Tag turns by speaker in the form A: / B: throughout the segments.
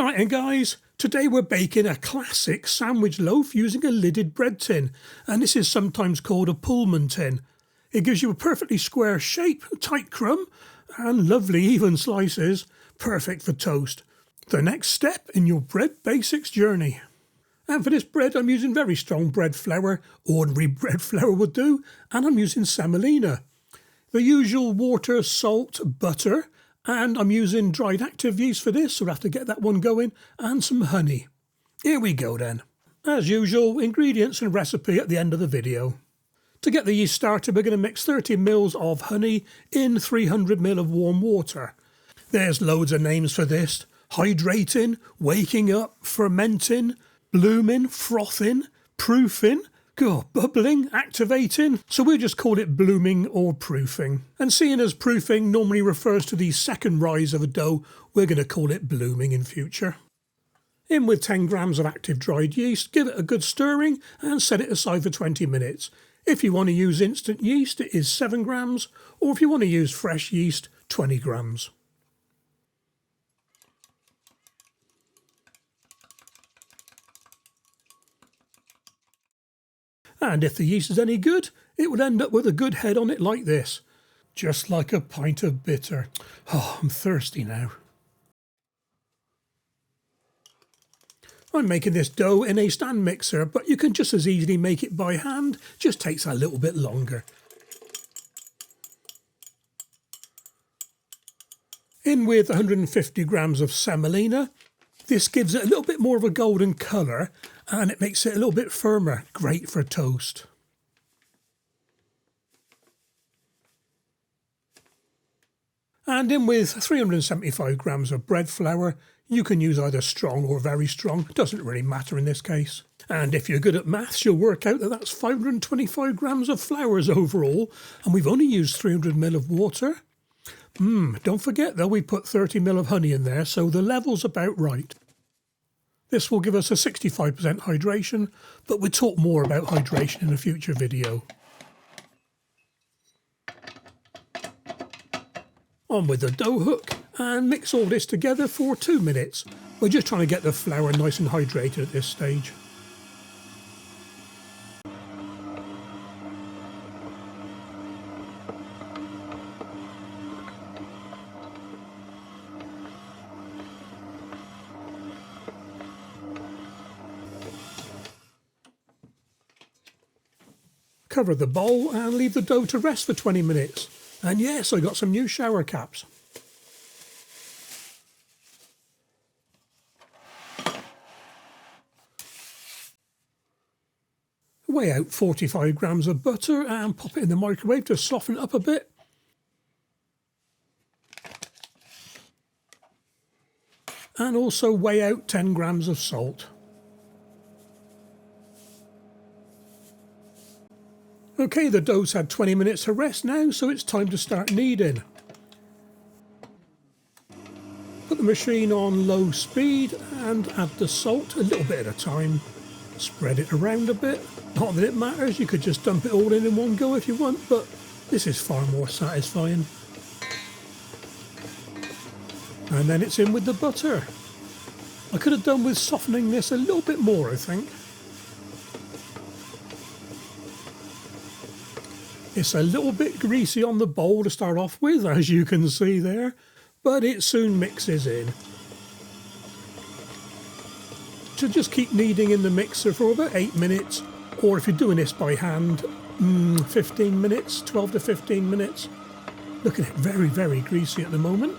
A: Alright and guys, today we're baking a classic sandwich loaf using a lidded bread tin, and this is sometimes called a Pullman tin. It gives you a perfectly square shape, tight crumb, and lovely even slices, perfect for toast. The next step in your bread basics journey. And for this bread I'm using very strong bread flour, ordinary bread flour would do, and I'm using semolina. The usual water, salt, butter, and I'm using dried active yeast for this, so we'll have to get that one going, and some honey. Here we go then. As usual, ingredients and recipe at the end of the video. To get the yeast started, we're going to mix 30 ml of honey in 300 ml of warm water. There's loads of names for this. Hydrating, waking up, fermenting, blooming, frothing, proofing, bubbling, activating, so we'll just call it blooming or proofing. And seeing as proofing normally refers to the second rise of a dough, we're going to call it blooming in future. In with 10 grams of active dried yeast, give it a good stirring and set it aside for 20 minutes. If you want to use instant yeast, it is 7 grams, or if you want to use fresh yeast, 20 grams. And if the yeast is any good, it will end up with a good head on it like this. Just like a pint of bitter. Oh, I'm thirsty now. I'm making this dough in a stand mixer, but you can just as easily make it by hand, just takes a little bit longer. In with 150 grams of semolina. This gives it a little bit more of a golden colour and it makes it a little bit firmer. Great for toast. And in with 375 grams of bread flour. You can use either strong or very strong. Doesn't really matter in this case. And if you're good at maths, you'll work out that that's 525 grams of flours overall. And we've only used 300 ml of water. Don't forget though, we put 30 ml of honey in there, so the level's about right. This will give us a 65% hydration, but we'll talk more about hydration in a future video. On with the dough hook and mix all this together for 2 minutes. We're just trying to get the flour nice and hydrated at this stage. Cover the bowl and leave the dough to rest for 20 minutes. And yes, I got some new shower caps. Weigh out 45 grams of butter and pop it in the microwave to soften it up a bit. And also weigh out 10 grams of salt. Okay, the dough's had 20 minutes to rest now, so it's time to start kneading. Put the machine on low speed and add the salt a little bit at a time. Spread it around a bit. Not that it matters, you could just dump it all in one go if you want, but this is far more satisfying. And then it's in with the butter. I could have done with softening this a little bit more, I think. It's a little bit greasy on the bowl to start off with, as you can see there, but it soon mixes in. So just keep kneading in the mixer for about 8 minutes, or if you're doing this by hand, 15 minutes, 12 to 15 minutes. Look at it, very, very greasy at the moment.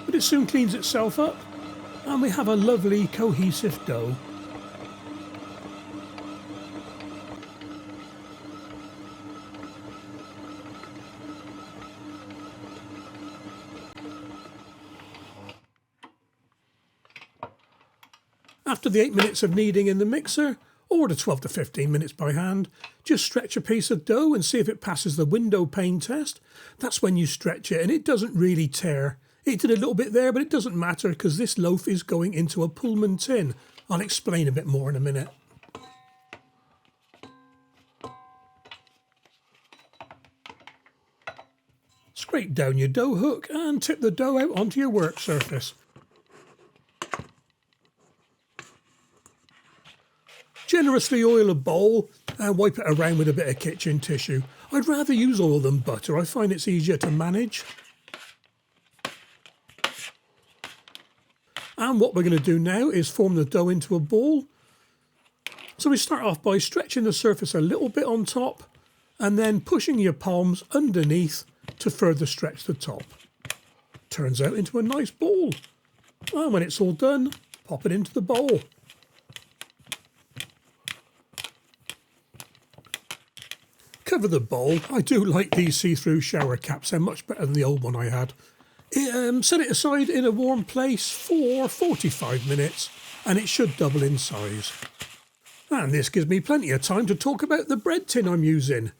A: But it soon cleans itself up, and we have a lovely cohesive dough. After the 8 minutes of kneading in the mixer, or the 12 to 15 minutes by hand, just stretch a piece of dough and see if it passes the window pane test. That's when you stretch it and it doesn't really tear. It did a little bit there, but it doesn't matter because this loaf is going into a Pullman tin. I'll explain a bit more in a minute. Scrape down your dough hook and tip the dough out onto your work surface. Generously oil a bowl and wipe it around with a bit of kitchen tissue. I'd rather use oil than butter. I find it's easier to manage. And what we're going to do now is form the dough into a ball. So we start off by stretching the surface a little bit on top and then pushing your palms underneath to further stretch the top. Turns out into a nice ball. And when it's all done, pop it into the bowl. Cover the bowl. I do like these see-through shower caps. They're much better than the old one I had. Set it aside in a warm place for 45 minutes and it should double in size. And this gives me plenty of time to talk about the bread tin I'm using.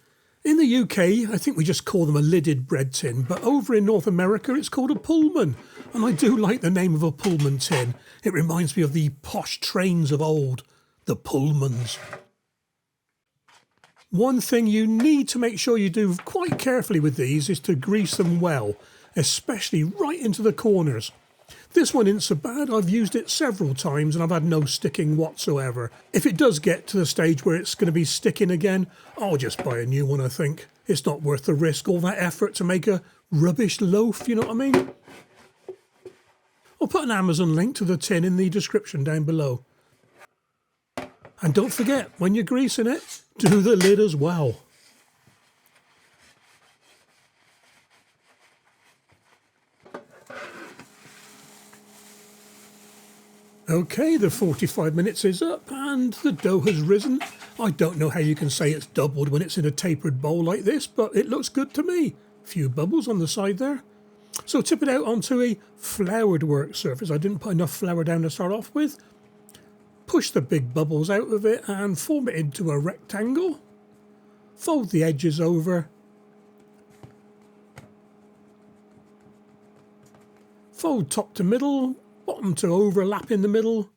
A: In the UK, I think we just call them a lidded bread tin, but over in North America it's called a Pullman. And I do like the name of a Pullman tin. It reminds me of the posh trains of old, the Pullmans. One thing you need to make sure you do quite carefully with these is to grease them well, especially right into the corners. This one isn't so bad. I've used it several times and I've had no sticking whatsoever. If it does get to the stage where it's going to be sticking again, I'll just buy a new one, I think. It's not worth the risk, all that effort to make a rubbish loaf, you know what I mean? I'll put an Amazon link to the tin in the description down below. And don't forget, when you're greasing it, do the lid as well. Okay, the 45 minutes is up and the dough has risen. I don't know how you can say it's doubled when it's in a tapered bowl like this, but it looks good to me. A few bubbles on the side there. So tip it out onto a floured work surface. I didn't put enough flour down to start off with. Push the big bubbles out of it and form it into a rectangle. Fold the edges over. Fold top to middle, bottom to overlap in the middle.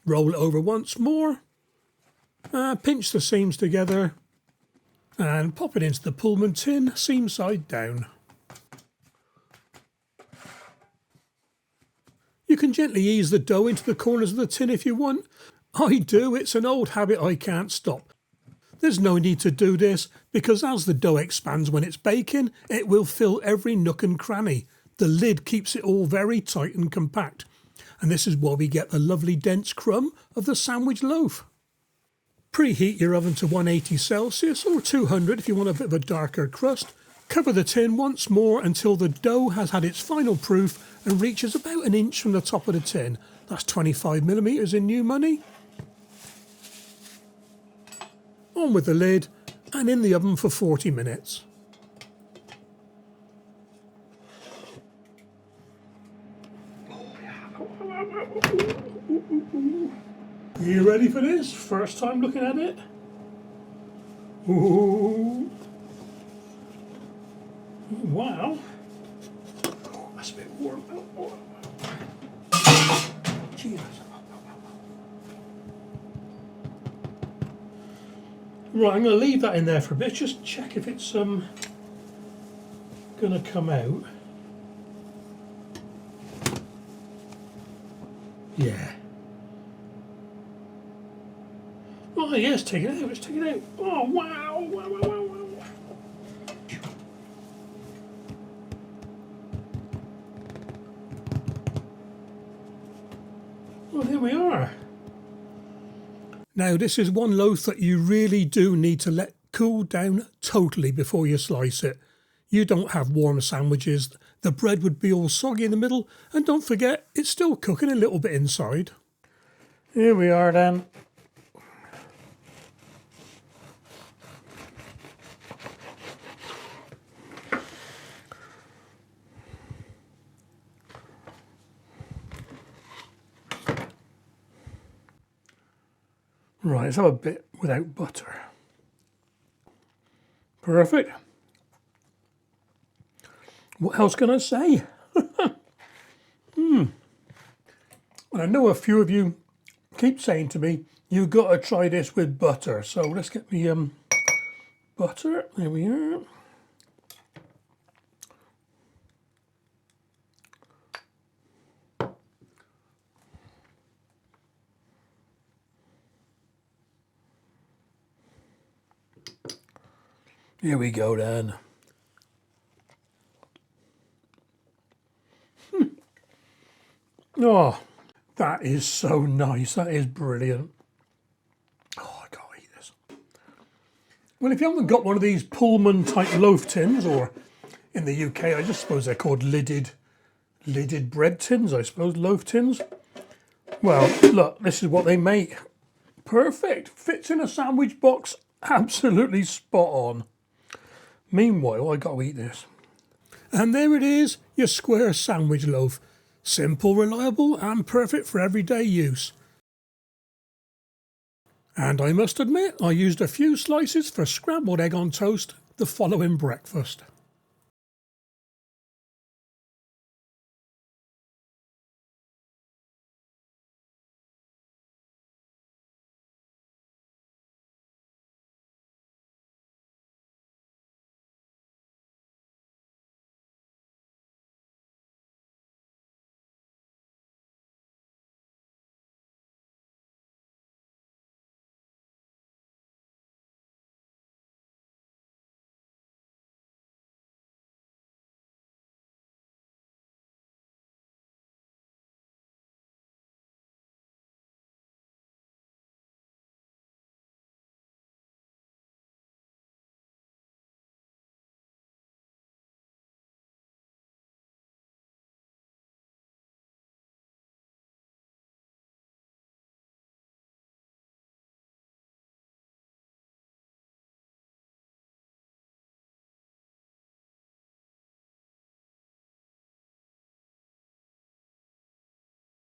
A: Roll it over once more. Pinch the seams together and pop it into the Pullman tin, seam side down. You can gently ease the dough into the corners of the tin if you want. I do, it's an old habit I can't stop. There's no need to do this because as the dough expands when it's baking, it will fill every nook and cranny. The lid keeps it all very tight and compact. And this is why we get the lovely dense crumb of the sandwich loaf. Preheat your oven to 180 Celsius or 200 if you want a bit of a darker crust. Cover the tin once more until the dough has had its final proof and reaches about an inch from the top of the tin. That's 25mm in new money. On with the lid and in the oven for 40 minutes. You ready for this? First time looking at it? Ooh. Wow. Oh, that's a bit warm. Jesus. Right, I'm going to leave that in there for a bit. Just check if it's going to come out. Yeah. Oh yes, take it out. Let's take it out. Oh wow! Wow! Wow! Wow! Wow! Well, there we are. Now, this is one loaf that you really do need to let cool down totally before you slice it. You don't have warm sandwiches. The bread would be all soggy in the middle, and don't forget, it's still cooking a little bit inside. Here we are then. Right, let's have a bit without butter. Perfect. What else can I say? And I know a few of you keep saying to me, you've got to try this with butter. So let's get me butter. There we are. Here we go then. Oh, that is so nice. That is brilliant. Oh, I can't eat this. Well, if you haven't got one of these Pullman type loaf tins, or in the UK, I just suppose they're called lidded bread tins, I suppose, loaf tins. Well, look, this is what they make. Perfect. Fits in a sandwich box. Absolutely spot on. Meanwhile, I got to eat this. And there it is, your square sandwich loaf. Simple, reliable, and perfect for everyday use. And I must admit, I used a few slices for scrambled egg on toast the following breakfast.